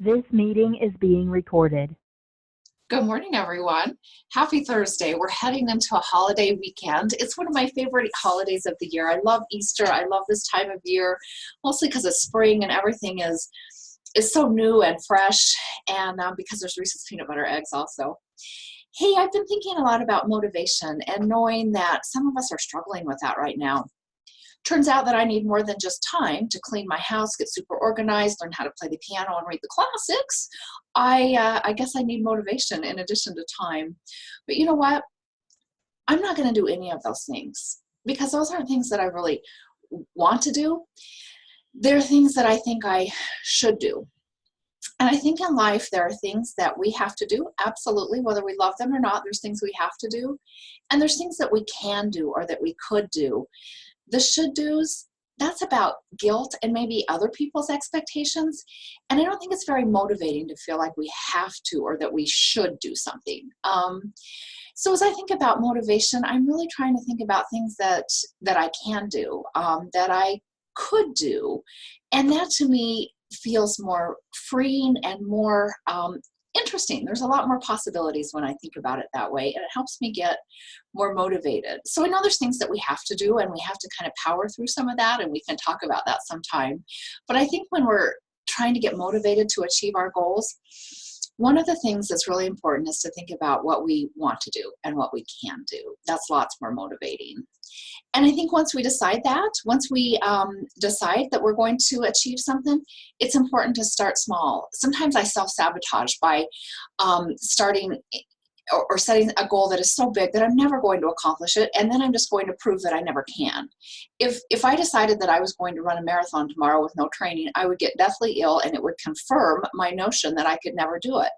This meeting is being recorded. Good morning, everyone. Happy Thursday. We're heading into a holiday weekend. It's one of my favorite holidays of the year. I love Easter. I love this time of year, mostly because it's spring and everything is so new and fresh, and because there's Reese's peanut butter eggs also. Hey, I've been thinking a lot about motivation and knowing that some of us are struggling with that right now. Turns out that I need more than just time to clean my house, get super organized, learn how to play the piano and read the classics. I guess I need motivation in addition to time. But you know what? I'm not going to do any of those things because those aren't things that I really want to do. They're things that I think I should do. And I think in life there are things that we have to do, absolutely, whether we love them or not. There's things we have to do. And there's things that we can do or that we could do. The should do's, that's about guilt and maybe other people's expectations. And I don't think it's very motivating to feel like we have to or that we should do something. So as I think about motivation, I'm really trying to think about things that I can do, that I could do. And that to me feels more freeing and more interesting. There's a lot more possibilities when I think about it that way, and it helps me get more motivated. So I know there's things that we have to do, and we have to kind of power through some of that, and we can talk about that sometime. But I think when we're trying to get motivated to achieve our goals, one of the things that's really important is to think about what we want to do and what we can do. That's lots more motivating. And I think once we decide that, once we decide that we're going to achieve something, it's important to start small. Sometimes I self-sabotage by starting or setting a goal that is so big that I'm never going to accomplish it, and then I'm just going to prove that I never can. If I decided that I was going to run a marathon tomorrow with no training, I would get deathly ill, and it would confirm my notion that I could never do it,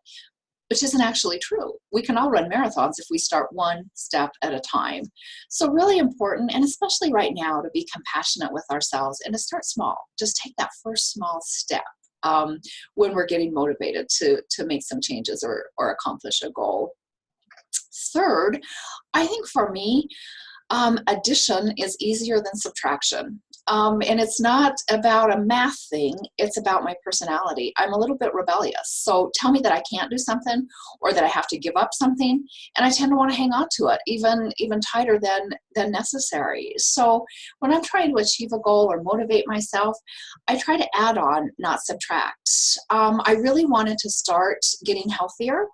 which isn't actually true. We can all run marathons if we start one step at a time. So really important, and especially right now, to be compassionate with ourselves and to start small. Just take that first small step when we're getting motivated to make some changes or accomplish a goal. Third, I think for me, addition is easier than subtraction. And it's not about a math thing, it's about my personality. I'm a little bit rebellious. So tell me that I can't do something or that I have to give up something, and I tend to want to hang on to it even tighter than necessary. So when I'm trying to achieve a goal or motivate myself, I try to add on, not subtract. I really wanted to start getting healthier.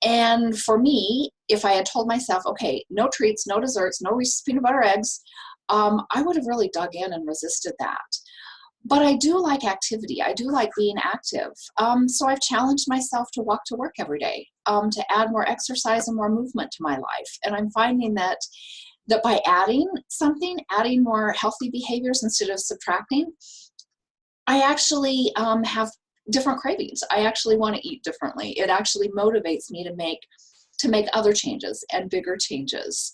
And for me, if I had told myself, okay, no treats, no desserts, no Reese's peanut butter eggs, I would have really dug in and resisted that. But I do like activity. I do like being active. So I've challenged myself to walk to work every day, to add more exercise and more movement to my life. And I'm finding that by adding something, adding more healthy behaviors instead of subtracting, I actually have different cravings. I actually want to eat differently. It actually motivates me to make other changes and bigger changes.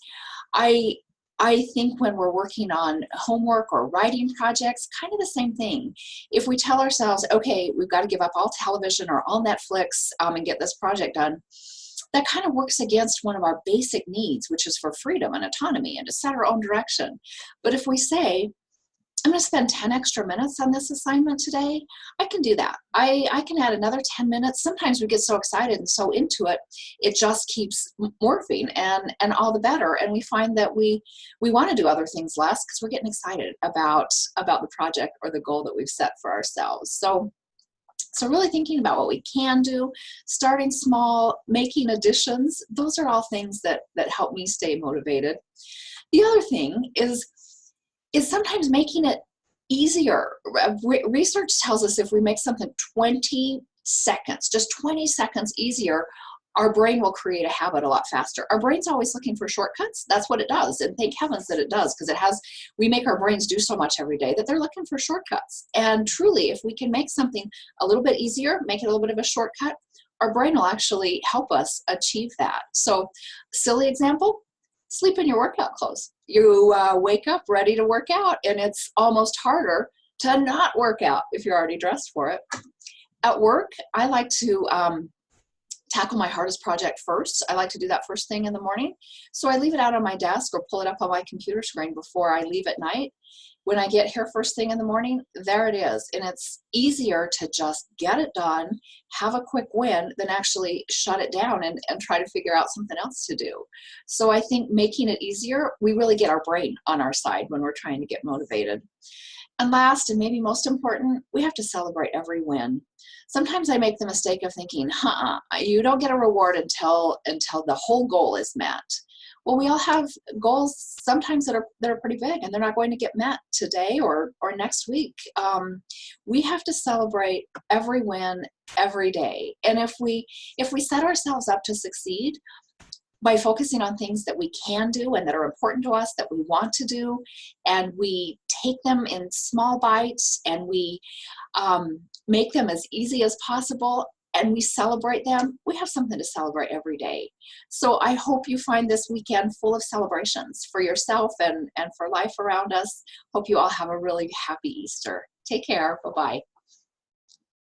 I think when we're working on homework or writing projects, kind of the same thing. If we tell ourselves, okay, we've got to give up all television or all Netflix and get this project done, that kind of works against one of our basic needs, which is for freedom and autonomy and to set our own direction. But if we say, I'm going to spend 10 extra minutes on this assignment today, I can do that. I can add another 10 minutes. Sometimes we get so excited and so into it, it just keeps morphing and all the better. And we find that we want to do other things less because we're getting excited about the project or the goal that we've set for ourselves. So really thinking about what we can do, starting small, making additions, those are all things that help me stay motivated. The other thing is sometimes making it easier. Research tells us if we make something 20 seconds, just 20 seconds easier, our brain will create a habit a lot faster. Our brain's always looking for shortcuts. That's what it does. And thank heavens that it does, because we make our brains do so much every day that they're looking for shortcuts. And truly, if we can make something a little bit easier, make it a little bit of a shortcut, our brain will actually help us achieve that. So, silly example, sleep in your workout clothes. You wake up ready to work out, and it's almost harder to not work out if you're already dressed for it. At work, I like to tackle my hardest project first. I like to do that first thing in the morning. So I leave it out on my desk or pull it up on my computer screen before I leave at night. When I get here first thing in the morning, there it is. And it's easier to just get it done, have a quick win, than actually shut it down and try to figure out something else to do. So I think making it easier, we really get our brain on our side when we're trying to get motivated. And last, and maybe most important, we have to celebrate every win. Sometimes I make the mistake of thinking, you don't get a reward until the whole goal is met. Well, we all have goals sometimes that are pretty big, and they're not going to get met today or next week. We have to celebrate every win every day. And if we set ourselves up to succeed by focusing on things that we can do and that are important to us, that we want to do, and we take them in small bites, and we make them as easy as possible, and we celebrate them, we have something to celebrate every day. So I hope you find this weekend full of celebrations for yourself and for life around us. Hope you all have a really happy Easter. Take care. Bye-bye.